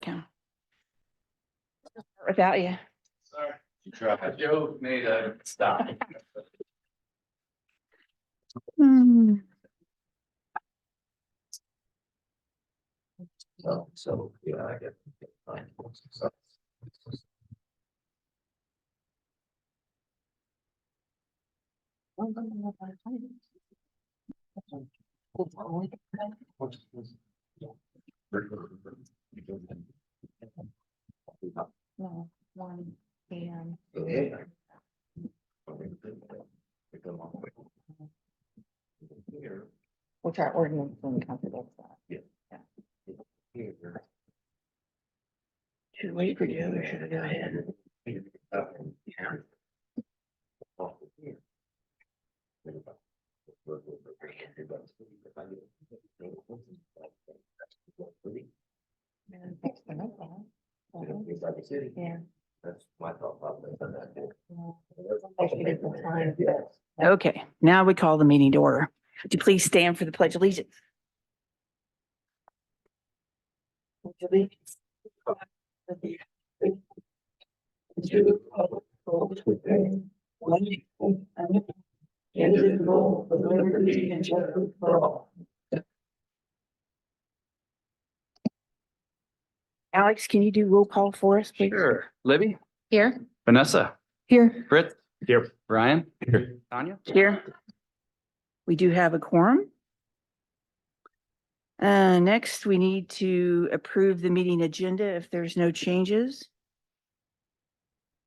Okay. Without you. Sorry. Joe made a stop. Hmm. So, yeah, I get. No, one and. Which our ordinance only contradicts that. Too late for you, we should have gone ahead. Yeah. That's my thought process. Okay, now we call the meeting to order. Would you please stand for the pledge of allegiance? Indivisible, with liberty and justice for all. Alex, can you do roll call for us, please? Sure. Libby, Here. Vanessa, Here. Britt. Here. Brian. Here. Tanya. Here. We do have a quorum. Next, we need to approve the meeting agenda if there's no changes.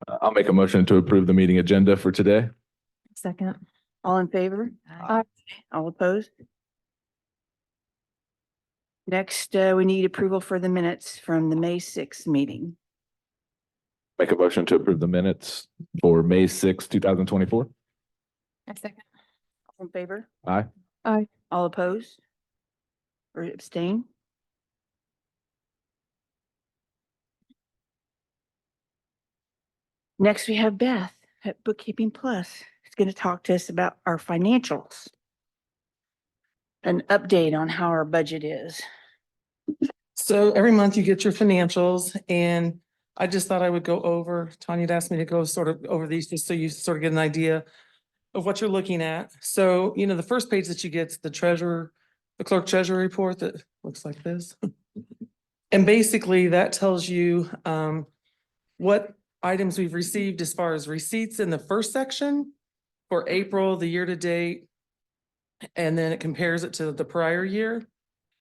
I'll make a motion to approve the meeting agenda for today. Second. All in favor? Aye. All opposed? Next, we need approval for the minutes from the May 6th meeting. Make a motion to approve the minutes for May 6, 2024. Second. All in favor? Aye. Aye. All opposed? Or abstain? Next, we have Beth at Bookkeeping Plus. She's going to talk to us about our financials. An update on how our budget is. So every month you get your financials, and I just thought I would go over, Tanya had asked me to go sort of over these just so you sort of get an idea of what you're looking at. So, you know, the first page that you get is the Clerk-Treasurer report that looks like this. And basically that tells you what items we've received as far as receipts in the first section for April, the year to date. And then it compares it to the prior year.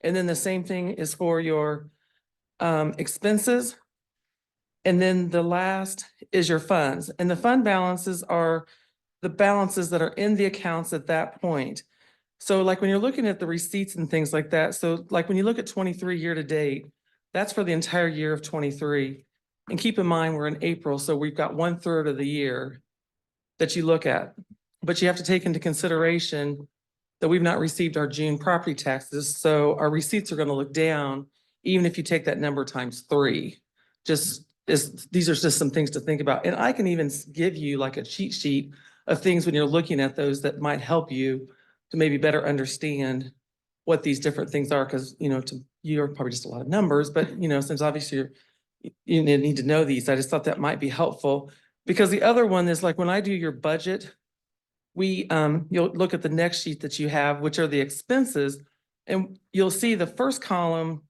And then the same thing is for your expenses. And then the last is your funds. And the fund balances are the balances that are in the accounts at that point. So like when you're looking at the receipts and things like that, so like when you look at 23 year to date, that's for the entire year of 23. And keep in mind, we're in April, so we've got 1/3 of the year that you look at. But you have to take into consideration that we've not received our June property taxes, so our receipts are gonna look down, even if you take that number times 3. These are just some things to think about. And I can even give you like a cheat sheet of things when you're looking at those that might help you to maybe better understand what these different things are, because, you know, to you are probably just a lot of numbers, but, you know, since obviously you need to know these, I just thought that might be helpful. Because the other one is like when I do your budget, you'll look at the next sheet that you have, which are the expenses, and you'll see the first column,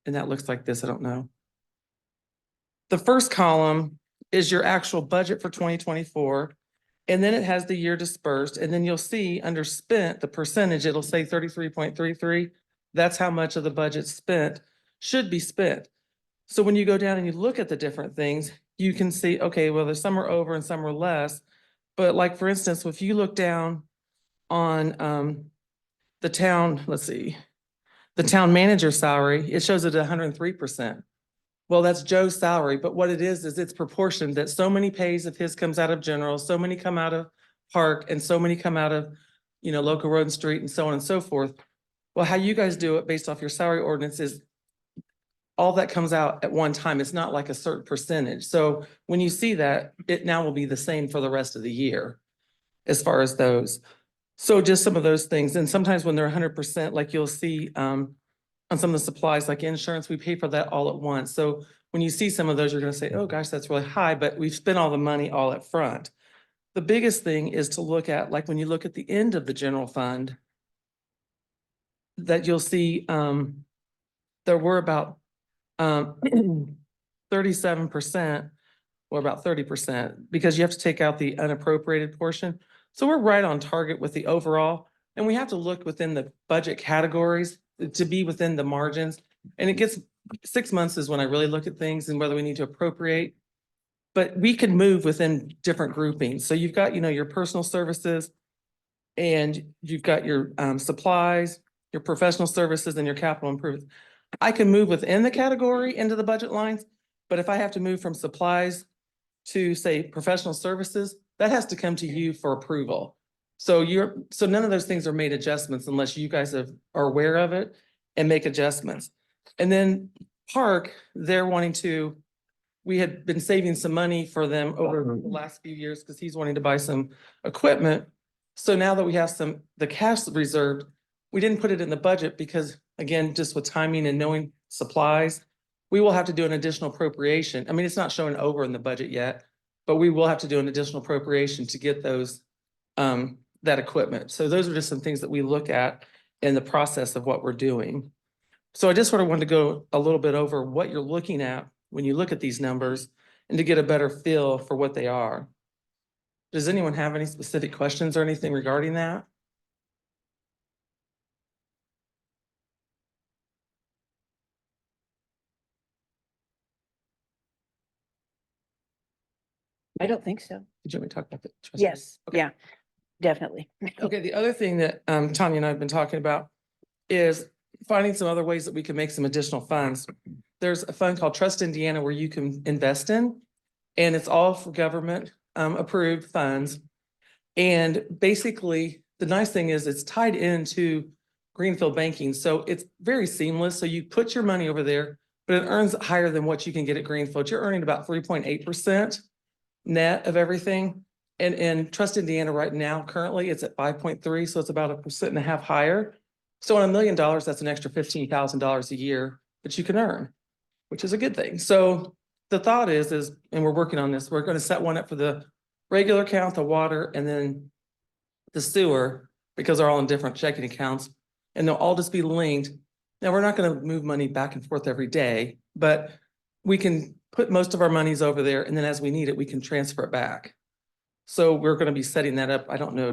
and that looks like this, I don't know. The first column is your actual budget for 2024, and then it has the year dispersed, and then you'll see under spent, the percentage, it'll say 33.33. That's how much of the budget spent should be spent. So when you go down and you look at the different things, you can see, okay, well, there's some are over and some are less. But like, for instance, if you look down on the town, let's see, the town manager salary, it shows it at 103%. Well, that's Joe's salary, but what it is it's proportioned that so many pays of his comes out of general, so many come out of park, and so many come out of, you know, local road and street and so on and so forth. Well, how you guys do it based off your salary ordinance is all that comes out at one time. It's not like a certain percentage. So when you see that, it now will be the same for the rest of the year as far as those. So just some of those things. And sometimes when they're 100%, like you'll see on some of the supplies like insurance, we pay for that all at once. So when you see some of those, you're gonna say, oh gosh, that's really high, but we've spent all the money all up front. The biggest thing is to look at, like when you look at the end of the general fund, that you'll see, there were about 37% or about 30%, because you have to take out the unappropriated portion. So we're right on target with the overall, and we have to look within the budget categories to be within the margins. And it gets 6 months is when I really look at things and whether we need to appropriate. But we can move within different groupings. So you've got, your personal services, and you've got your supplies, your professional services, and your capital improvements. I can move within the category into the budget lines, but if I have to move from supplies to, say, professional services, that has to come to you for approval. So none of those things are made adjustments unless you guys are aware of it and make adjustments. And then Park, we had been saving some money for them over the last few years because he's wanting to buy some equipment. So now that we have the cash reserved, we didn't put it in the budget because, again, just with timing and knowing supplies, we will have to do an additional appropriation. I mean, it's not showing over in the budget yet, but we will have to do an additional appropriation to get those, that equipment. So those are just some things that we look at in the process of what we're doing. So I just sort of wanted to go a little bit over what you're looking at when you look at these numbers and to get a better feel for what they are. Does anyone have any specific questions or anything regarding that? I don't think so. Did you want me to talk about the trust? Yes, Okay. yeah, definitely. Okay, the other thing that Tanya and I have been talking about is finding some other ways that we can make some additional funds. There's a fund called TrustIndiana where you can invest in, and it's all for government approved funds. And basically, the nice thing is it's tied into Greenfield banking, so it's very seamless. So you put your money over there, but it earns higher than what you can get at Greenfield. You're earning about 3.8% net of everything. And in TrustIndiana right now, currently it's at 5.3, so it's about 1.5% higher. So on $1 million, that's an extra $15,000 a year that you can earn, which is a good thing. So the thought is, and we're working on this, we're going to set one up for the regular account, the water, and then the sewer, because they're all in different checking accounts, and they'll all just be linked. Now, we're not going to move money back and forth every day, but we can put most of our monies over there, and then as we need it, we can transfer it back. So we're going to be setting that up. I don't know,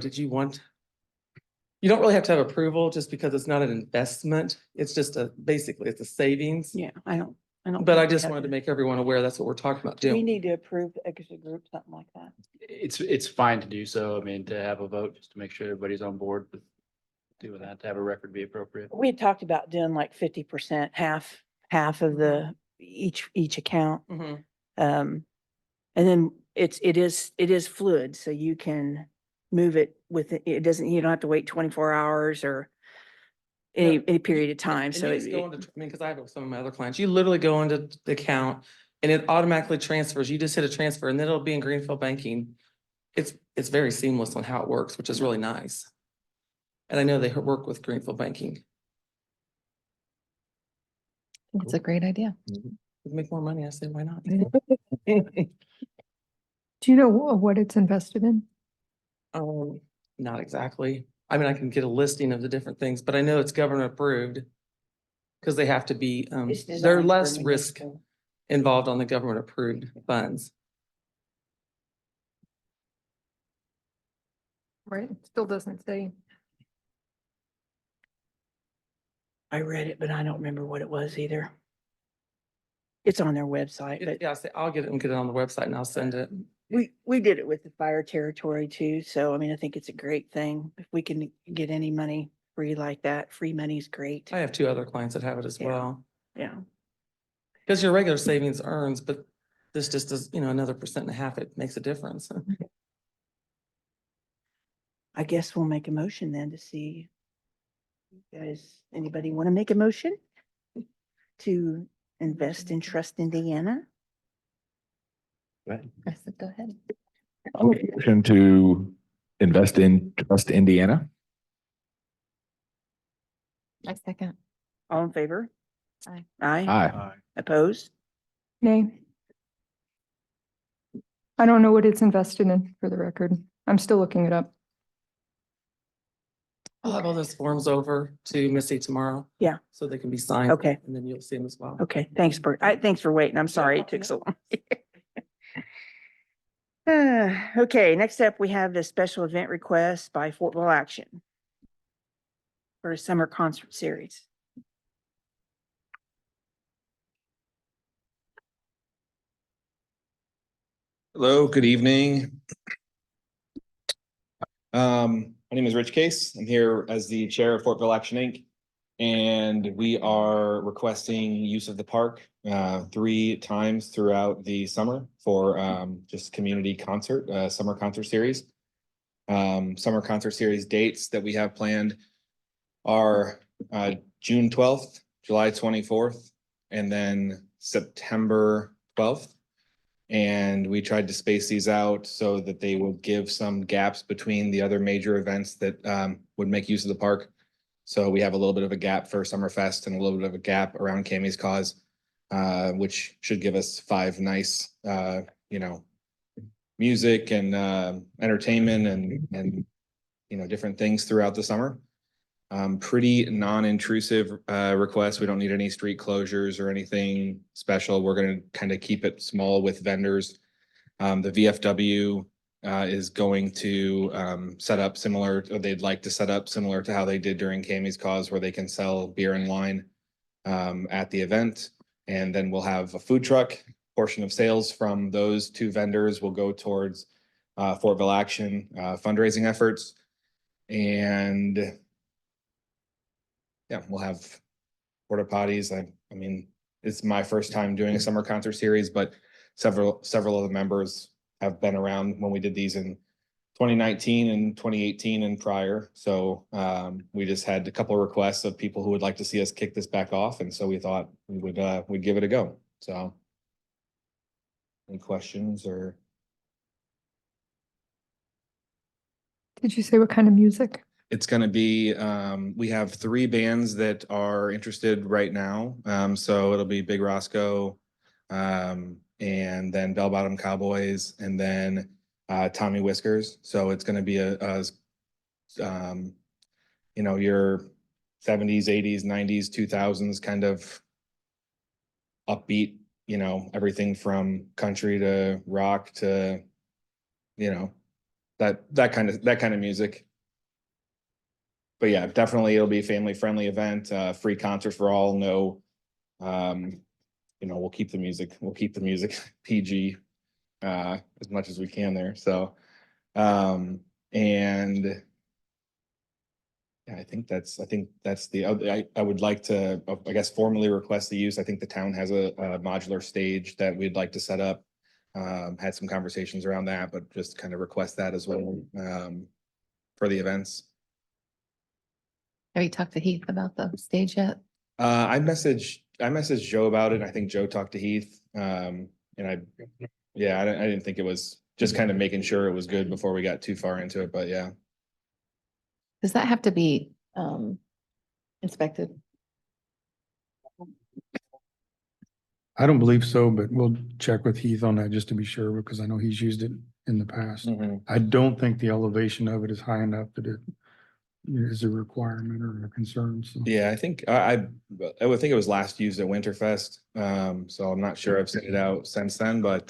you don't really have to have approval just because it's not an investment. It's just basically it's a savings. Yeah, I don't. But I think we just have wanted to make everyone aware that's what we're talking about We doing. need to approve the extra group, something like that. It's fine to do so. I mean, to have a vote, just to make sure everybody's on board with doing that, to have a record be appropriate. We had talked about doing like 50%, half of the, each account. Mhm. And then it is fluid, so you can move it with, you don't have to wait 24 hours or any period of time. And So you just go into, because I have it with some of my other clients, you literally go into the account and it automatically transfers. You just hit a transfer and then it'll be in Greenfield banking. It's very seamless on how it works, which is really nice. And I know they work with Greenfield banking. It's a great idea. We make more money. I say, why not? Do you know what it's invested in? Not exactly. I mean, I can get a listing of the different things, but I know it's government approved. Because they have to be, it's there's designed for less risk municipal. involved on the government approved funds. Right, it still doesn't say. I read it, but I don't remember what it was either. It's on their website, but Yeah, I'll get it and get it on the website and I'll send it. we did it with the fire territory too. So, I mean, I think it's a great thing. If we can get any money free like that, free money is great. I have 2 other clients that have it as Yeah. well. Yeah. Because your regular savings earns, but this just does, another 1.5%, it makes a difference. I guess we'll make a motion then to see. You guys, anybody want to make a motion to invest in TrustIndiana? I said, go ahead. I'll make a motion to invest in TrustIndiana. I second. All in favor? Aye. Aye. Opposed? Nay. I don't know what it's invested in, for the record. I'm still looking it up. I'll have all those forms over to Missy tomorrow. Yeah. So they can be signed. Okay. And then you'll see them as well. Okay, thanks, Bert. Thanks for waiting. I'm sorry it took so long. Okay, next up, we have the special event request by Fortville Action for a summer concert series. Hello, good evening. My name is Rich Case. I'm here as the chair of Fortville Action Inc. And we are requesting use of the park 3 times throughout the summer for just community concert, summer concert series. Summer concert series dates that we have planned are June 12th, July 24th, and then September 12th. And we tried to space these out so that they will give some gaps between the other major events that would make use of the park. So we have a little bit of a gap for Summerfest and a little bit of a gap around Cammie's Cause, which should give us 5 nice, music and entertainment and different things throughout the summer. Pretty non-intrusive request. We don't need any street closures or anything special. We're going to kind of keep it small with vendors. The VFW is going to set up similar, or they'd like to set up similar to how they did during Cammie's Cause, where they can sell beer and wine at the event. And then we'll have a food truck. Portion of sales from those 2 vendors will go towards Fortville Action fundraising efforts. And yeah, we'll have porta potties. I mean, it's my first time doing a summer concert series, but several of the members have been around when we did these in 2019 and 2018 and prior. So we just had a couple of requests of people who would like to see us kick this back off. And so we thought we'd give it a go. So any questions or? Did you say what kind of music? It's gonna be, we have 3 bands that are interested right now. So it'll be Big Roscoe, and then Bell Bottom Cowboys, and then Tommy Whiskers. So it's gonna be your 70s, 80s, 90s, 2000s kind of upbeat, everything from country to rock to, that kind of music. But yeah, definitely it'll be a family friendly event, free concert for all. No, we'll keep the music PG as much as we can there. So, and yeah, I think that's the other. I would like to, I guess, formally request the use. I think the town has a modular stage that we'd like to set up. Had some conversations around that, but just kind of request that as well for the events. Have you talked to Heath about the stage yet? I messaged Joe about it. I think Joe talked to Heath. I didn't think it was, just kind of making sure it was good before we got too far into it, but yeah. Does that have to be inspected? I don't believe so, but we'll check with Heath on that just to be sure, because I know he's used it in the past. I don't think the elevation of it is high enough that it is a requirement or a concern. So. Yeah, I think I would think it was last used at Winterfest. So I'm not sure I've sent it out since then, but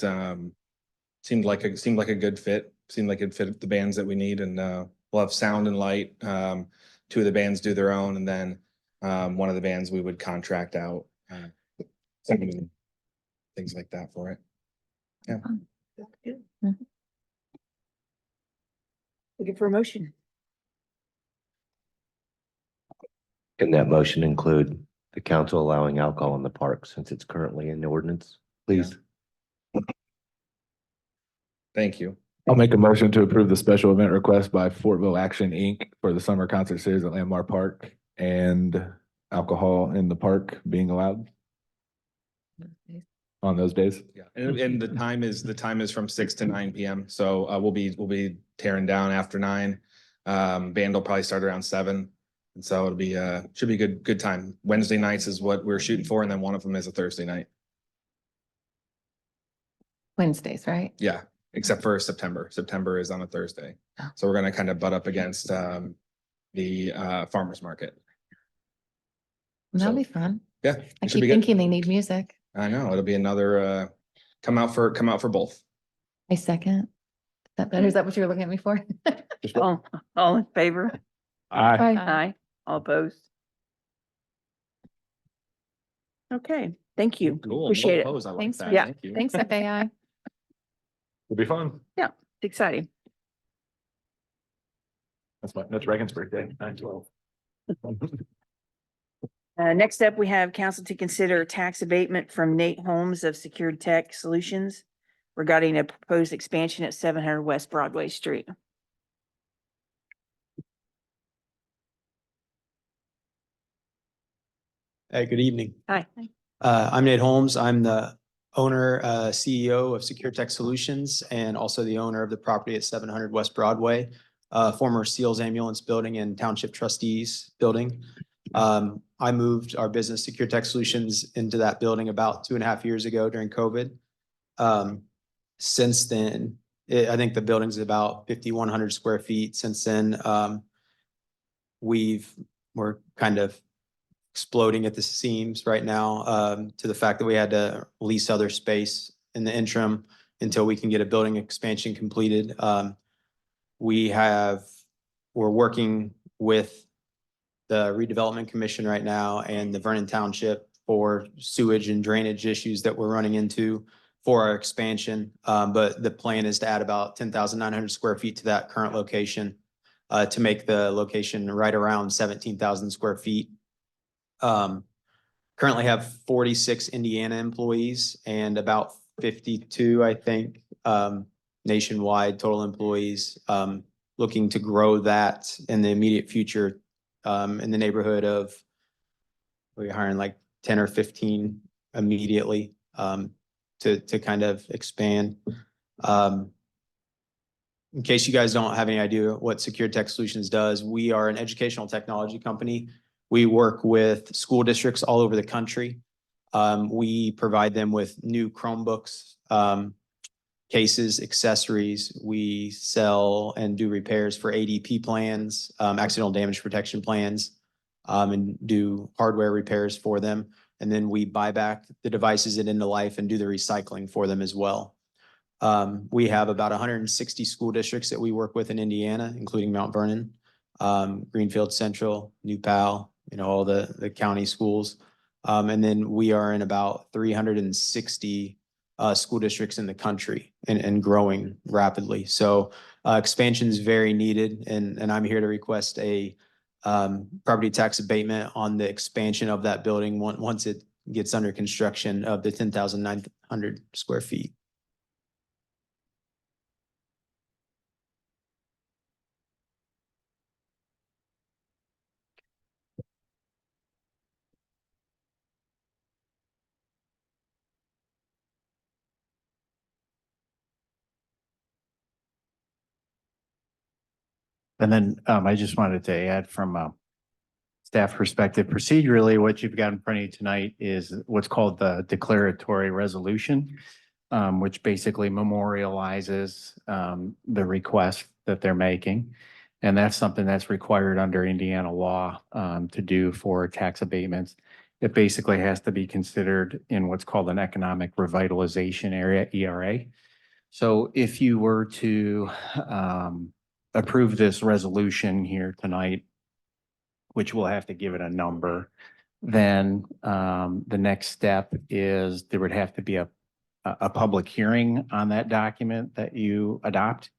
seemed like a good fit. Seemed like it fit the bands that we need, and we'll have sound and light. 2 of the bands do their own, and then one of the bands we would contract out. Things like that for it. Yeah. Looking for a motion. Can that motion include the council allowing alcohol in the park since it's currently in the ordinance, please? Thank you. I'll make a motion to approve the special event request by Fortville Action Inc. for the summer concert series at Landmark Park and alcohol in the park being allowed on those days. Yeah, and the time is from 6 to 9 p.m. So we'll be tearing down after 9. Band will probably start around 7. And so it'll be, should be good time. Wednesday nights is what we're shooting for, and then one of them is a Thursday night. Wednesdays, right? Yeah, except for September. September is on a Thursday. Oh. So we're gonna kind of butt up against the farmer's market. That'll So- be fun. Yeah, I it should keep be good. thinking they need music. I know, it'll be another come out for both. I second. Is that better? Is that what you were looking at me for? All in favor? Aye. Aye. Aye. All opposed? Okay, thank you. Cool. Appreciate it. Well posed, I like Thanks, that. Rick. Yeah. Thank you. Thanks, FAI. It'll be fun. It's exciting. That's Reagan's birthday, 9/12. Next up, we have council to consider tax abatement from Nate Holmes of Secured Tech Solutions regarding a proposed expansion at 700 West Broadway Street. Hey, good evening. Hi. I'm Nate Holmes. I'm the owner, CEO of Secure Tech Solutions and also the owner of the property at 700 West Broadway, former Seals Ambulance Building and Township Trustees Building. I moved our business, Secure Tech Solutions, into that building about 2.5 years ago during COVID. Since then, I think the building's about 5,100 square feet. Since then, we're kind of exploding at the seams right now, to the fact that we had to lease other space in the interim until we can get a building expansion completed. We're working with the redevelopment commission right now and the Vernon Township for sewage and drainage issues that we're running into for our expansion. But the plan is to add about 10,900 square feet to that current location, to make the location right around 17,000 square feet. Currently have 46 Indiana employees and about 52, I think, nationwide total employees. Looking to grow that in the immediate future, in the neighborhood of, we're hiring like 10 or 15 immediately, to kind of expand. In case you guys don't have any idea what Secure Tech Solutions does, we are an educational technology company. We work with school districts all over the country. We provide them with new Chromebooks, cases, accessories. We sell and do repairs for ADP plans, accidental damage protection plans, and do hardware repairs for them. And then we buy back the devices at end of life and do the recycling for them as well. We have about 160 school districts that we work with in Indiana, including Mount Vernon, Greenfield Central, New Pal, all the county schools. And then we are in about 360 school districts in the country and growing rapidly. So expansion is very needed, and I'm here to request a property tax abatement on the expansion of that building once it gets under construction of the 10,900 square feet. And then I just wanted to add from a staff perspective, procedurally, what you've got in front of you tonight is what's called the declaratory resolution, which basically memorializes the request that they're making. And that's something that's required under Indiana law to do for tax abatements. It basically has to be considered in what's called an economic revitalization area, ERA. So if you were to approve this resolution here tonight, which we'll have to give it a number, then the next step is there would have to be a public hearing on that document that you adopt.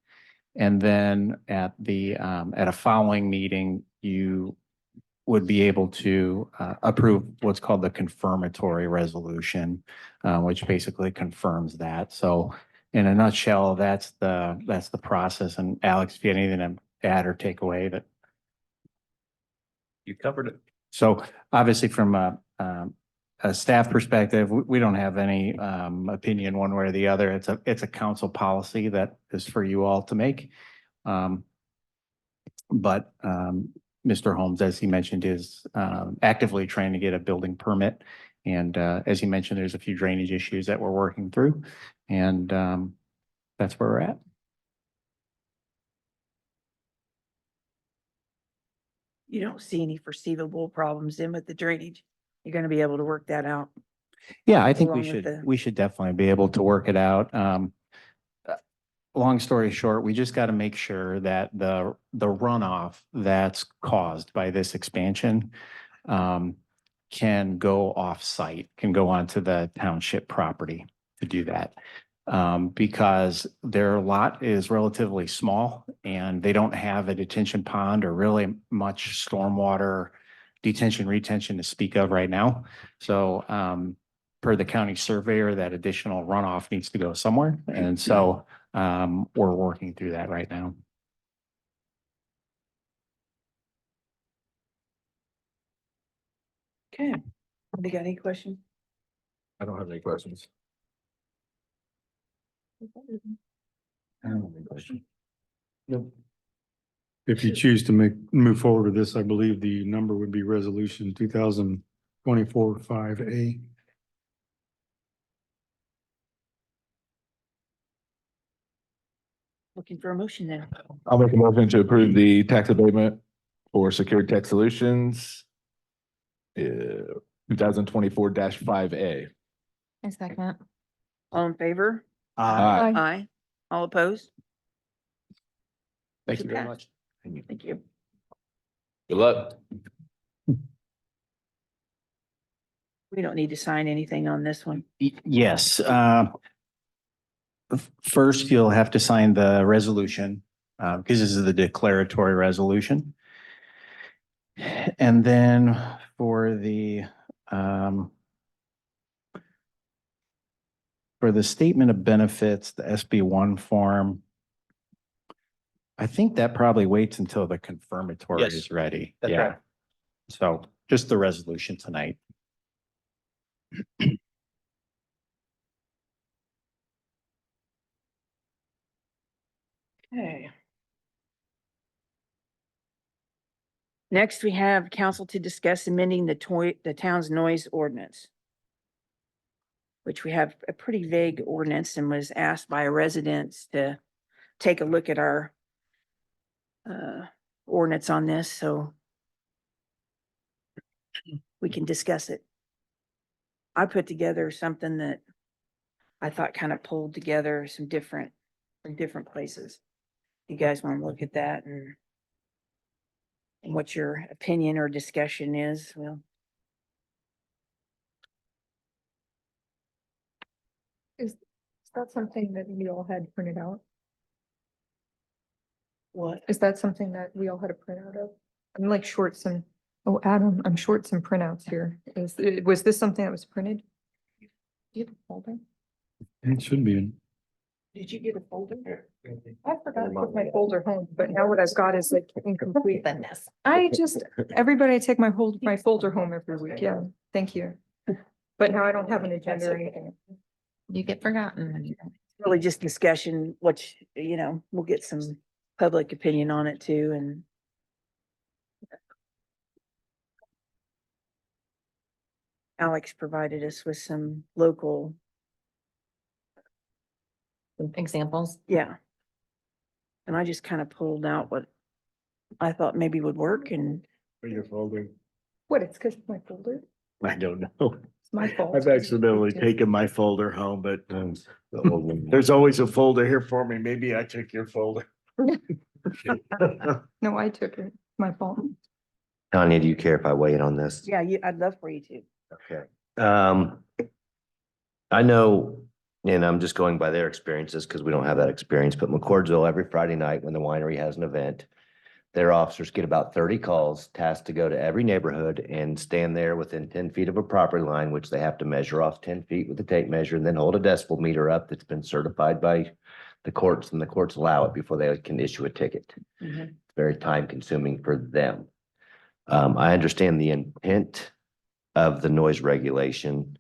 And then at a following meeting, you would be able to approve what's called the confirmatory resolution, which basically confirms that. So in a nutshell, that's the process. And Alex, if you have anything to add or take away, that You covered it. so obviously from a staff perspective, we don't have any opinion one way or the other. It's a council policy that is for you all to make. But Mr. Holmes, as he mentioned, is actively trying to get a building permit. And as he mentioned, there's a few drainage issues that we're working through. And that's where we're at. You don't see any foreseeable problems then with the drainage. You're gonna be able to work that out. Yeah, I think Along with the- we should definitely be able to work it out. Long story short, we just got to make sure that the runoff that's caused by this expansion can go off-site, can go onto the township property to do that. Because their lot is relatively small and they don't have a detention pond or really much stormwater detention, retention to speak of right now. So per the county surveyor, that additional runoff needs to go somewhere. And so we're working through that right now. Okay. Anybody got any questions? I don't have any questions. If you choose to move forward with this, I believe the number would be resolution 2024-5A. Looking for a motion then. I'll make a motion to approve the tax abatement for Secured Tech Solutions. 2024-5A. A second. All in favor? Aye. Aye. All opposed? Thank you very much. Thank you. Good luck. We don't need to sign anything on this one. Yes. First, you'll have to sign the resolution because this is the declaratory resolution. And then for the statement of benefits, the SB1 form, I think that probably waits until the confirmatory Yes, is ready. that's Yeah. right. So just the resolution tonight. Okay. Next, we have council to discuss amending the town's noise ordinance, which we have a pretty vague ordinance and was asked by residents to take a look at our ordinance on this, so we can discuss it. I put together something that I thought kind of pulled together some different, from different places. You guys want to look at that and what your opinion or discussion is, well. Is that something that we all had printed out? What? Is that something that we all had a printout of? I'm like short some, oh, Adam, I'm short some printouts here. Was this something that was printed? Do you have a folder? It should be in. Did you get a folder? I forgot to put my folder home, but now what I've got is like incomplete. Everybody take my folder home every week. Yeah, thank you. But now I don't have an agenda or anything. You get forgotten. Really just discussion, which, we'll get some public opinion on it too, and Alex provided us with some local, Examples. yeah. And I just kind of pulled out what I thought maybe would work, and Your folder. What, it's because of my folder? I don't know. It's my fault. I've accidentally taken my folder home, but there's always a folder here for me. Maybe I took your folder. No, I took it. My fault. Tanya, do you care if I weigh in on this? yeah, I'd love for you to. Okay. I know, and I'm just going by their experiences because we don't have that experience, but McCordsville, every Friday night when the winery has an event, their officers get about 30 calls tasked to go to every neighborhood and stand there within 10 feet of a property line, which they have to measure off 10 feet with a tape measure and then hold a decibel meter up that's been certified by the courts, and the courts allow it before they can issue a ticket. Mhm. It's very time consuming for them. I understand the intent of the noise regulation,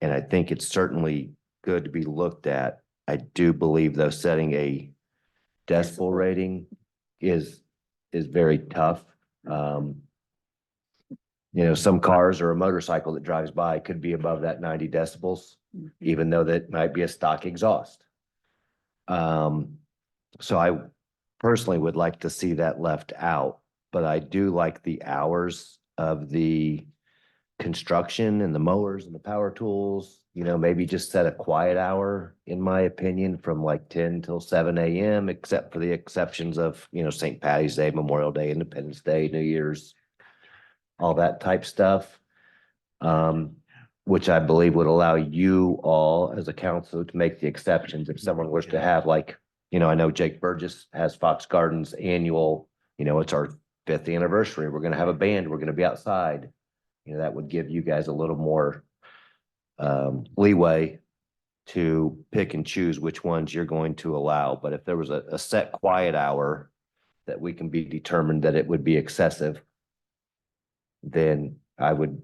and I think it's certainly good to be looked at. I do believe though, setting a decibel rating is very tough. Um, some cars or a motorcycle that drives by could be above that 90 decibels, even though that might be a stock exhaust. So I personally would like to see that left out, but I do like the hours of the construction and the mowers and the power tools, maybe just set a quiet hour, in my opinion, from like 10 till 7 a.m., except for the exceptions of, St. Patty's Day, Memorial Day, Independence Day, New Year's, all that type stuff. Which I believe would allow you all as a council to make the exceptions if someone was to have like, I know Jake Burgess has Fox Gardens annual, it's our 5th anniversary. We're going to have a band. We're going to be outside. That would give you guys a little more leeway to pick and choose which ones you're going to allow. But if there was a set quiet hour that we can be determined that it would be excessive, then I would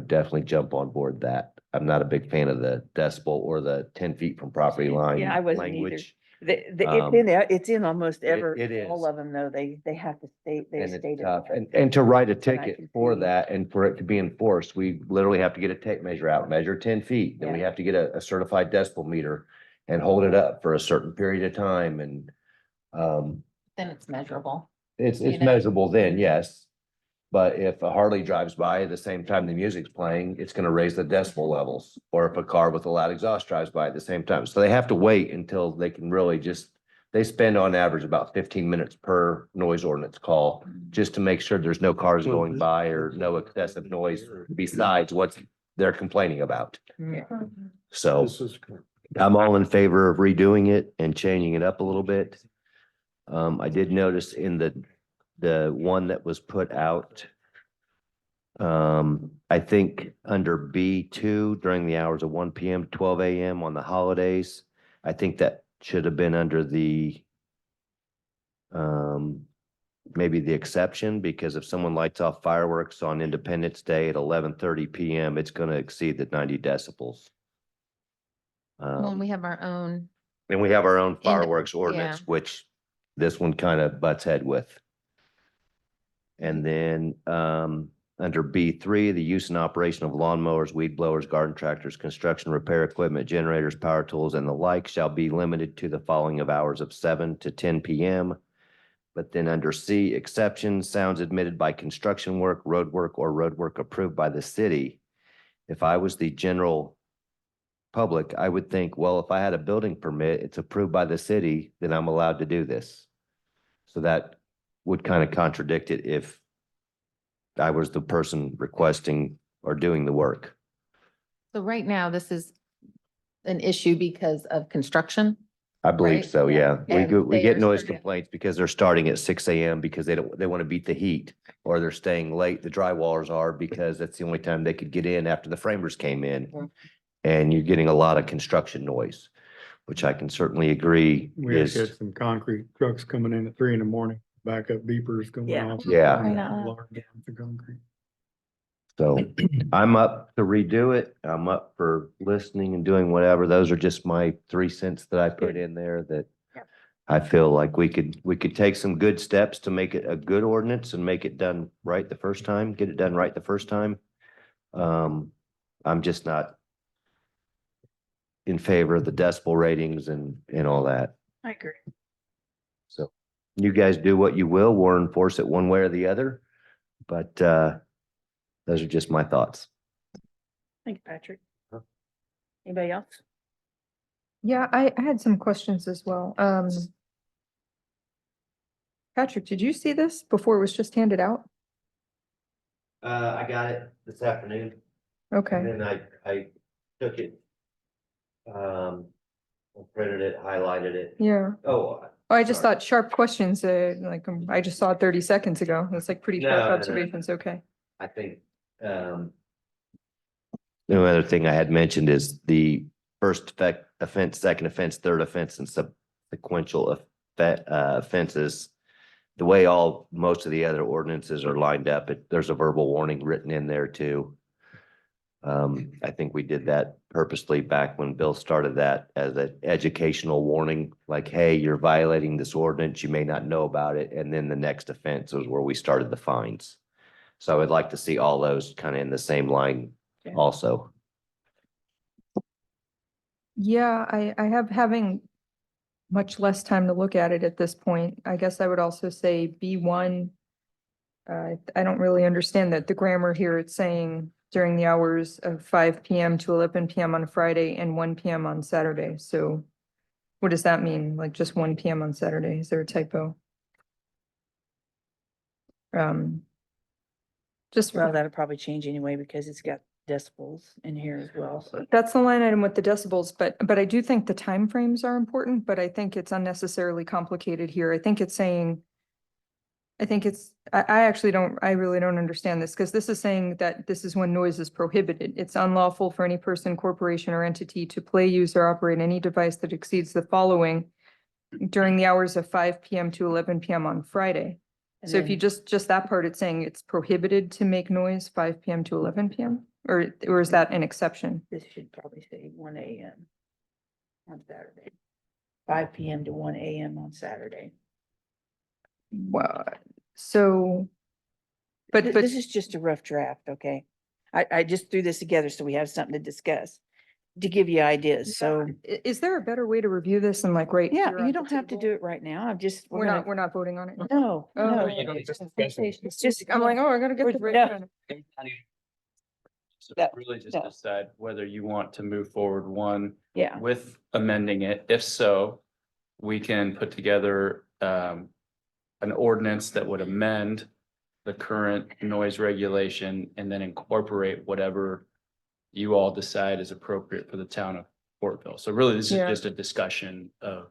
definitely jump on board that. I'm not a big fan of the decibel or the 10 feet from property line Yeah, I wasn't either. language. It's in almost it is. all of them though. They have to state, they And it's state tough. it. And to write a I ticket can for see. that and for it to be enforced, we literally have to get a tape measure out, measure 10 feet. Then we have to get a certified decibel meter and hold it up for a certain period of time. And Then it's measurable. it's You know? measurable then, yes. But if a Harley drives by at the same time the music's playing, it's gonna raise the decibel levels. Or if a car with a loud exhaust drives by at the same time. So they have to wait until they can really they spend on average about 15 minutes per noise ordinance call, just to make sure there's no cars going by or no excessive noise besides what they're complaining about. So This is correct. I'm all in favor of redoing it and changing it up a little bit. I did notice in the one that was put out, I think under B2 during the hours of 1 p.m. to 12 a.m. on the holidays, I think that should have been under the maybe the exception, because if someone lights off fireworks on Independence Day at 11:30 p.m., it's going to exceed the 90 decibels. Well, we have our own. And we have our own In- fireworks ordinance, yeah. which this one kind of butts head with. And then under B3, the use and operation of lawnmowers, weed blowers, garden tractors, construction, repair equipment, generators, power tools, and the like shall be limited to the following of hours of 7 to 10 p.m. But then under C, exceptions, sounds admitted by construction work, road work, or road work approved by the city. If I was the general public, I would think, well, if I had a building permit, it's approved by the city, then I'm allowed to do this. So that would kind of contradict it if I was the person requesting or doing the work. So right now, this is an issue because of construction. I believe Right? so, yeah. And We they get are noise starting- complaints because they're starting at 6 a.m. because they want to beat the heat, or they're staying late, the drywallers are, because that's the only time they could get in after the framers came in. Mhm. And you're getting a lot of construction noise, which I can certainly agree We actually is, had some concrete trucks coming in at 3 a.m, backup beepers going Yeah. off. Yeah. I know. Alarm down the concrete. so I'm up to redo it. I'm up for listening and doing whatever. Those are just my 3 cents that I put in there that Yep. I feel like we could take some good steps to make it a good ordinance and make it done right the first time, get it done right the first time. I'm just not in favor of the decibel ratings and all that. I agree. So you guys do what you will. We'll enforce it one way or the other. But those are just my thoughts. Thank you, Patrick. Anybody else? Yeah, I had some questions as well. Patrick, did you see this before it was just handed out? I got it this afternoon. Okay, And then I took it, printed it, highlighted it. yeah. Oh. I just sorry. thought sharp questions, I just saw it 30 seconds ago. It's like pretty No, sharp no, no. observations, okay. I think, the other thing I had mentioned is the first offense, second offense, third offense, and subsequential offenses. The way most of the other ordinances are lined up, there's a verbal warning written in there too. I think we did that purposely back when Bill started that as an educational warning, like, hey, you're violating this ordinance, you may not know about it. And then the next offense was where we started the fines. So I would like to see all those kind of in the same line Yeah. also. Yeah, I have having much less time to look at it at this point. I guess I would also say B1. I don't really understand that the grammar here. It's saying during the hours of 5 PM to 11 PM on Friday and 1 PM on Saturday. So what does that mean? Like just 1 PM on Saturday? Is there a typo? Just, Well, that'll probably change anyway because it's got decibels in here as well, so. that's the line item with the decibels, but I do think the timeframes are important, but I think it's unnecessarily complicated here. I think it's saying, I actually don't, I really don't understand this, because this is saying that this is when noise is prohibited. It's unlawful for any person, corporation, or entity to play, use, or operate any device that exceeds the following during the hours of 5 PM to 11 PM on Friday. And So if you then just that part, it's saying it's prohibited to make noise 5 PM to 11 PM? Or is that an exception? This should probably say 1 AM on Saturday. 5 PM to 1 AM on Saturday. Well, so, but This is just a rough draft, okay? I just threw this together so we have something to discuss, to give you ideas, so. is there a better way to review this and like right? Yeah, here on you the don't have to table? do it right now, I'm just, We're not voting on it? No, Oh, no. you don't- It's just, I'm like, oh, I gotta get the. We're- breakdown. So Yeah, really just yeah. decide whether you want to move forward one yeah, with amending it. If so, we can put together an ordinance that would amend the current noise regulation and then incorporate whatever you all decide is appropriate for the town of Fortville. So really, this is Yeah. just a discussion of,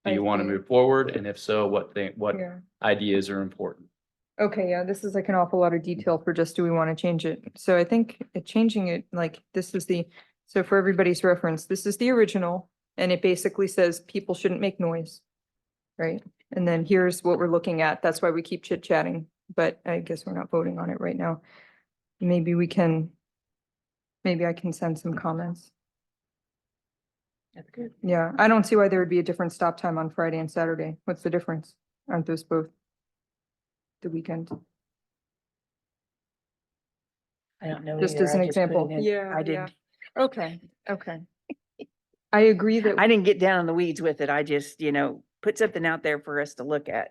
do I you want to see. move forward? And if so, what Yeah. ideas are important? Okay, yeah, this is like an awful lot of detail for just, do we want to change it? So I think changing it, like, this is so for everybody's reference, this is the original, and it basically says people shouldn't make noise. Right? And then here's what we're looking at. That's why we keep chit chatting, but I guess we're not voting on it right now. Maybe I can send some comments. that's good. Yeah, I don't see why there would be a different stop time on Friday and Saturday. What's the difference? Aren't those both the weekend? I don't know. Just either, as an I put example. it in. Yeah, I yeah. didn't, Okay, okay. I agree that. I didn't get down in the weeds with it, I just, put something out there for us to look at.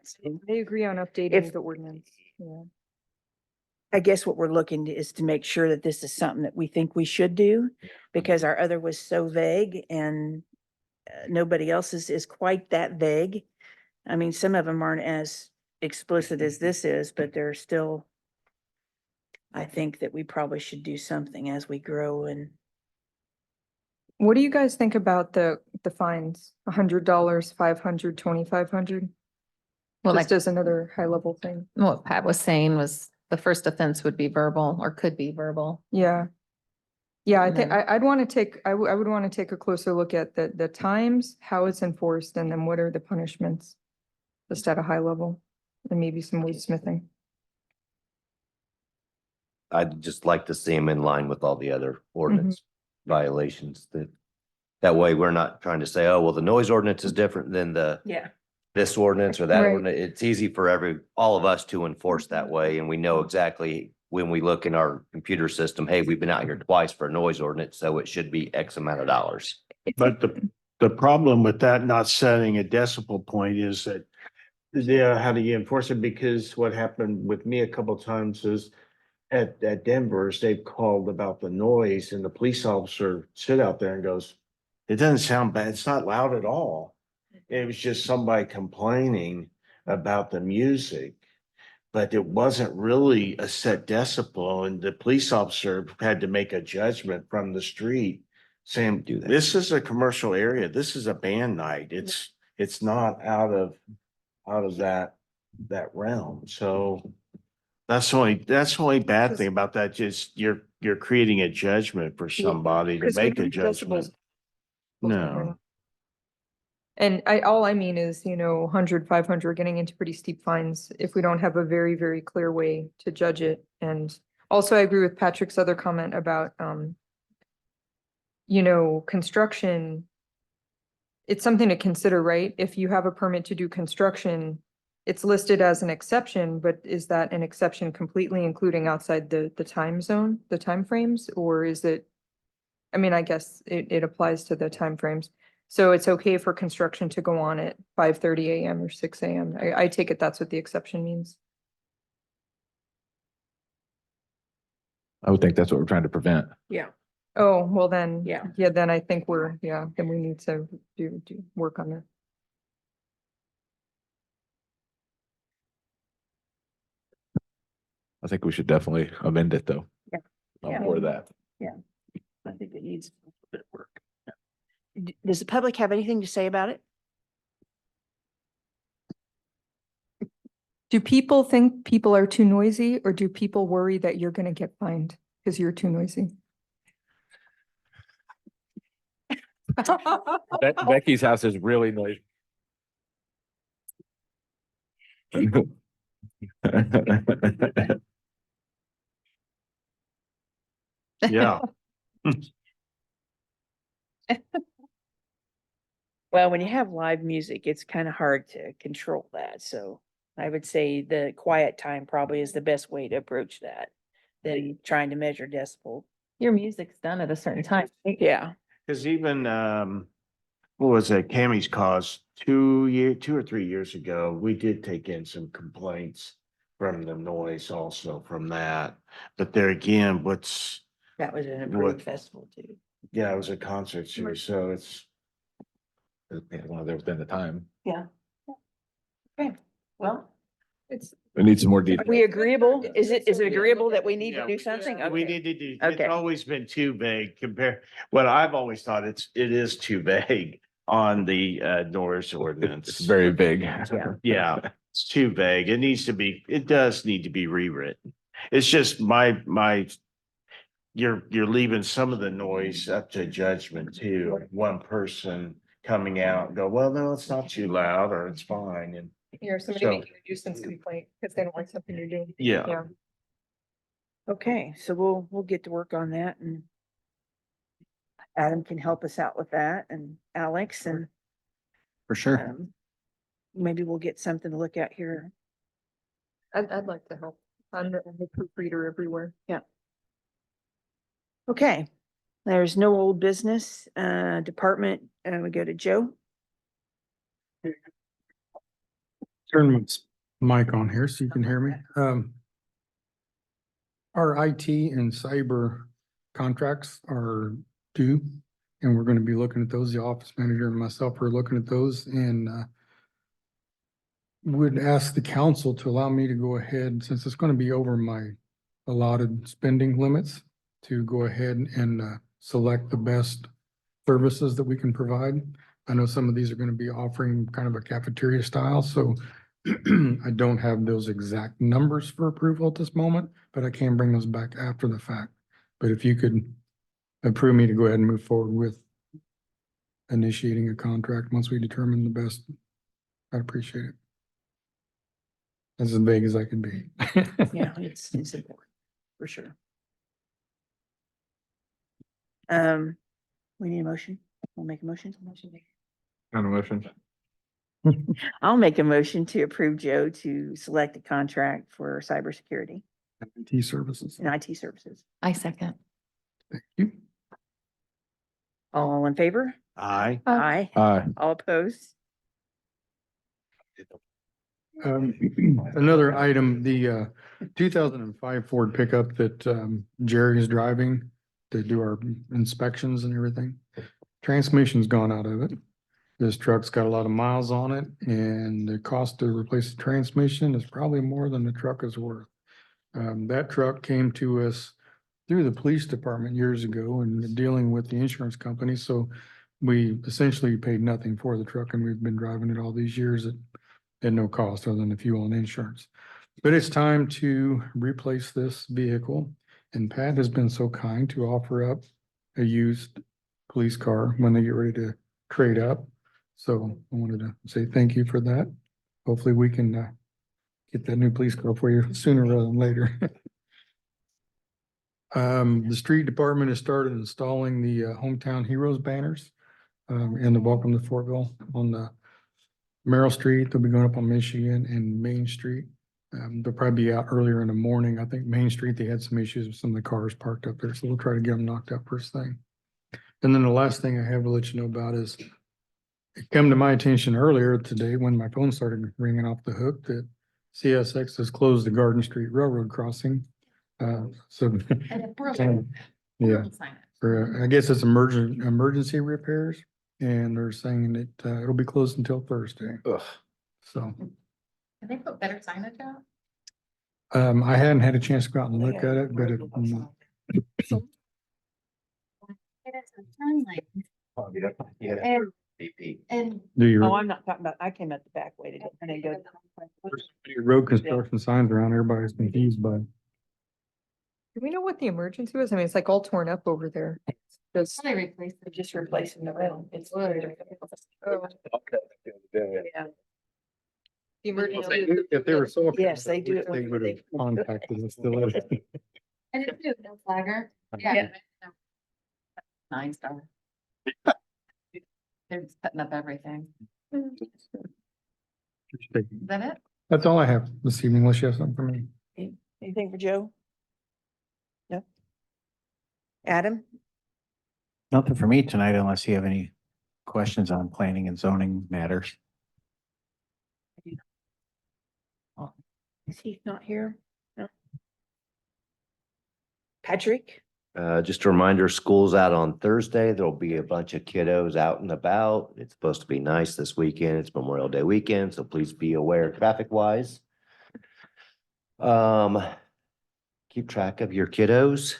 I agree on updating If- the ordinance. Yeah. I guess what we're looking to is to make sure that this is something that we think we should do, because our other was so vague and nobody else's is quite that vague. I mean, some of them aren't as explicit as this is, but they're still, I think that we probably should do something as we grow and What do you guys think about the fines? $100, 500, 2,500? Well, Just like, as another high level thing. what Pat was saying was the first offense would be verbal or could be verbal. Yeah. Yeah, I And think then- I'd want to take, I would want to take a closer look at the times, how it's enforced, and then what are the punishments? Just at a high level, and maybe some wordsmithing. I'd just like to see them in line with all the other ordinance violations that way we're not trying to say, oh, well, the noise ordinance is different than yeah. this ordinance or that Right. ordinance. It's easy for all of us to enforce that way. And we know exactly when we look in our computer system, hey, we've been out here twice for a noise ordinance, so it should be X amount of dollars. But the problem with that not setting a decibel point is that, yeah, how do you enforce it? Because what happened with me a couple times is at Denver's, they've called about the noise and the police officer sit out there and goes, it doesn't sound bad. It's not loud at all. It was just somebody complaining about the music. But it wasn't really a set decibel, and the police officer had to make a judgment from the street saying, Do that. this is a commercial area. This is a band night. It's not out of that realm. So that's the only bad thing about that. Just you're creating a judgment for somebody to 'Cause we make a do judgment. decibels. No. And all I mean is, 100, 500, getting into pretty steep fines if we don't have a very, very clear way to judge it. And Also, I agree with Patrick's other comment about, construction. It's something to consider, right? If you have a permit to do construction, it's listed as an exception, but is that an exception completely including outside the time zone, the timeframes, or is it? I mean, I guess it applies to the timeframes. So it's okay for construction to go on at 5:30 AM or 6 AM. I take it that's what the exception means. I would think that's what we're trying to prevent. Yeah. Oh, well then, Yeah. then I think then we need to do work on that. I think we should definitely amend it though. Yeah. I'm Yeah. for that. I think it needs a bit of work. Does the public have anything to say about it? Do people think people are too noisy, or do people worry that you're gonna get fined because you're too noisy? Becky's house is really noisy. Yeah. Well, when you have live music, it's kind of hard to control that. So I would say the quiet time probably is the best way to approach that, than trying to measure decibel. Your music's done at a certain time. Yeah. Cause even, what was it, Cammy's cause, 2 or 3 years ago, we did take in some complaints from the noise also from that. But there again, That was an What- approved festival too. yeah, it was a concert series, so it's, Well, they're within the time. Yeah. Okay, well, It's, We need some more are detail. we agreeable? Is it agreeable that we need to Yeah, do something? we Okay. need to do, Okay. it's always been too vague compared, what I've always thought it is too vague on the noise ordinance. It's very big. Yeah. Yeah, it's too vague. It does need to be rewritten. It's just you're leaving some of the noise up to judgment too. One person coming out and go, well, no, it's not too loud or it's fine. And somebody So- making a nuisance complaint because they don't like something you're doing. yeah, Okay, so we'll get to work on that, and Adam can help us out with that, and Alex, and For sure. maybe we'll get something to look at here. I'd like to help. I'm the proofreader everywhere. Okay, there's no old business, department, we go to Joe. Turn my mic on here so you can hear me. Our IT and cyber contracts are due, and we're gonna be looking at those. The office manager and myself are looking at those, and would ask the council to allow me to go ahead, since it's gonna be over my allotted spending limits, to go ahead and select the best services that we can provide. I know some of these are gonna be offering kind of a cafeteria style, so I don't have those exact numbers for approval at this moment, but I can bring those back after the fact. But if you could approve me to go ahead and move forward with initiating a contract once we determine the best, I'd appreciate it. That's as vague as I can be. Yeah, it's important, for sure. We need a motion. We'll make a motion. On a motion. I'll make a motion to approve Joe to select a contract for cybersecurity IT services. and IT services. I second. Thank you. All in favor? aye. Aye. Aye. All opposed? Another item, the 2005 Ford pickup that Jerry is driving to do our inspections and everything. Transmission's gone out of it. This truck's got a lot of miles on it, and the cost to replace the transmission is probably more than the truck is worth. That truck came to us through the police department years ago and dealing with the insurance company, so we essentially paid nothing for the truck, and we've been driving it all these years at no cost other than the fuel and insurance. But it's time to replace this vehicle, and Pat has been so kind to offer up a used police car when they get ready to trade up. So I wanted to say thank you for that. Hopefully we can get that new police car for you sooner rather than later. The street department has started installing the Hometown Heroes banners in the Welcome to Fortville on the Merrill Street. They'll be going up on Michigan and Main Street. They'll probably be out earlier in the morning. I think Main Street, they had some issues with some of the cars parked up there, so we'll try to get them knocked out first thing. And then the last thing I have to let you know about is it came to my attention earlier today when my phone started ringing off the hook that CSX has closed the Garden Street Railroad crossing. So yeah, for, I guess it's emergency repairs, and they're saying that it'll be closed until Thursday. So Can they put better signage out? I hadn't had a chance to go out and look at it, but it, And do Oh, your I'm not talking about, I came at the back way to go, and then go. road construction signs around, everybody's confused by. Do we know what the emergency was? I mean, it's like all torn up over there. Just, they replaced They're just replacing the rail. It's. oh, Yeah. the emergency. If they were so. Yes, they do it They when would have they- contacted us to let us. And it's new, no flagger. Yeah. 9 star. They're just putting up everything. Is that it? That's all I have this evening, unless you have something for me. Anything for Joe? No? Adam? Nothing for me tonight unless you have any questions on planning and zoning matters. Is he not here? No. Patrick? Just a reminder, school's out on Thursday. There'll be a bunch of kiddos out and about. It's supposed to be nice this weekend. It's Memorial Day weekend, so please be aware traffic wise. Keep track of your kiddos,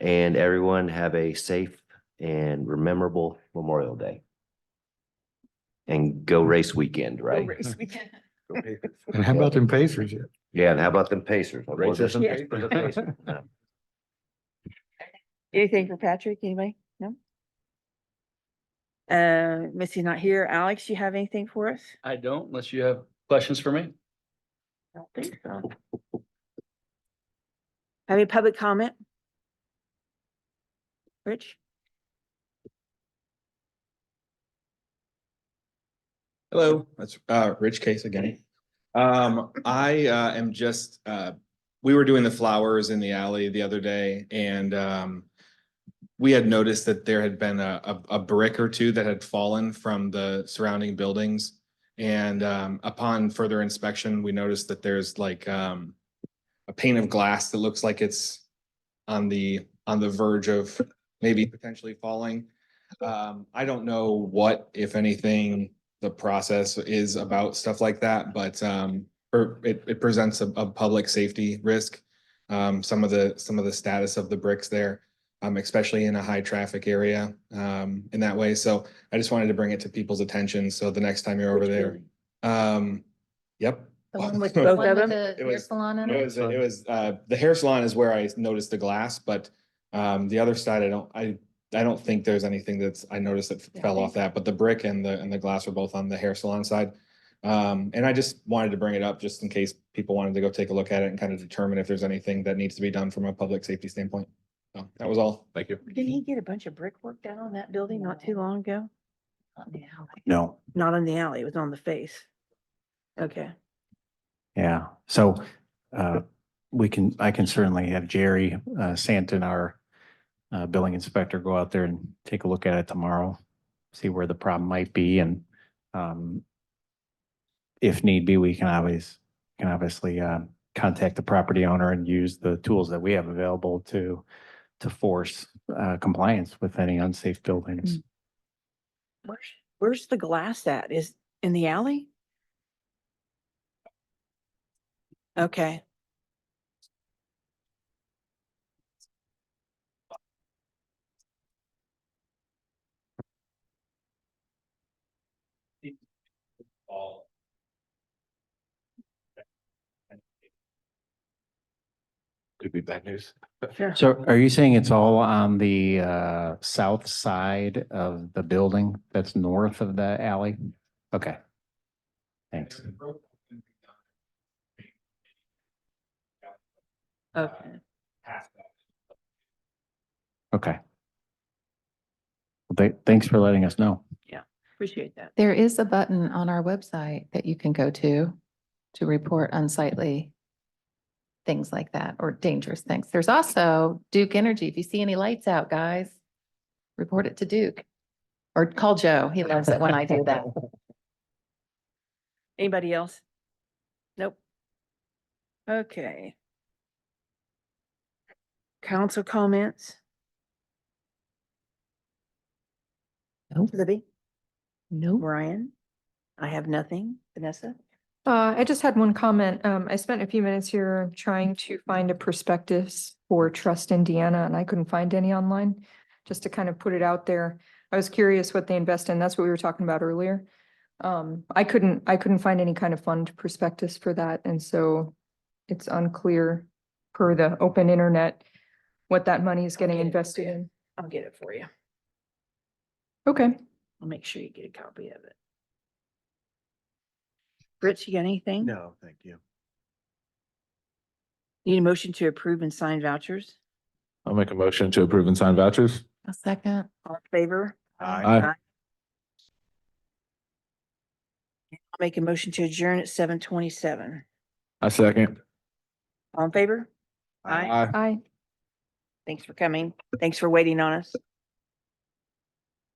and everyone have a safe and memorable Memorial Day. And go race weekend, right? And how about them Pacers yet? Yeah, and how about them Pacers? Races and Yes. Anything for Patrick, anybody? No? Missy's not here. Alex, you have anything for us? I don't, unless you have questions for me. I don't think so. Have any public comment? Rich? Hello, that's Rich Case again. I am just we were doing the flowers in the alley the other day, and we had noticed that there had been a brick or two that had fallen from the surrounding buildings. And upon further inspection, we noticed that there's like a pane of glass that looks like it's on the verge of maybe potentially falling. I don't know what, if anything, the process is about stuff like that, but it presents a public safety risk. Some of the status of the bricks there, especially in a high traffic area, in that way. So I just wanted to bring it to people's attention. So the next time you're over there, yep. The one with Both one of with them? the It hair was- salon in It it? was the hair salon is where I noticed the glass, but the other side, I don't think there's anything I noticed that fell off that, but the brick and the glass were both on the hair salon side. And I just wanted to bring it up just in case people wanted to go take a look at it and kind of determine if there's anything that needs to be done from a public safety standpoint. So that was all. Thank you. Didn't he get a bunch of brickwork done on that building not too long ago? No, Not on the alley, it was on the face. Okay. yeah. So I can certainly have Jerry Santon, our billing inspector, go out there and take a look at it tomorrow, see where the problem might be, and if need be, we can obviously contact the property owner and use the tools that we have available to force compliance with any unsafe buildings. Where's the glass at? Is in the alley? Okay. Could be bad news. Sure. So are you saying it's all on the south side of the building that's north of the alley? Okay. Thanks. Okay. Okay. Well, thanks for letting us know. Appreciate that. There is a button on our website that you can go to report unsightly things like that or dangerous things. There's also Duke Energy. If you see any lights out, guys, report it to Duke or call Joe. He loves it when I do that. Anybody else? Nope. Okay. Council comments? Nope. Libby, Nope. Brian? I have nothing. Vanessa? I just had one comment. I spent a few minutes here trying to find a prospectus for Trust Indiana and I couldn't find any online. Just to kind of put it out there. I was curious what they invest in. That's what we were talking about earlier. I couldn't find any kind of fund prospectus for that. And so it's unclear per the open internet what that money is getting Okay. invested in. I'll get it for you. Okay. I'll make sure you get a copy of it. Rich, you got anything? No, thank you. Need a motion to approve and sign vouchers? I'll make a motion to approve and sign vouchers. A second. All in favor? Aye. I'll make a motion to adjourn at 7:27. I second. All in favor? Aye. Aye. Thanks for coming. Thanks for waiting on us.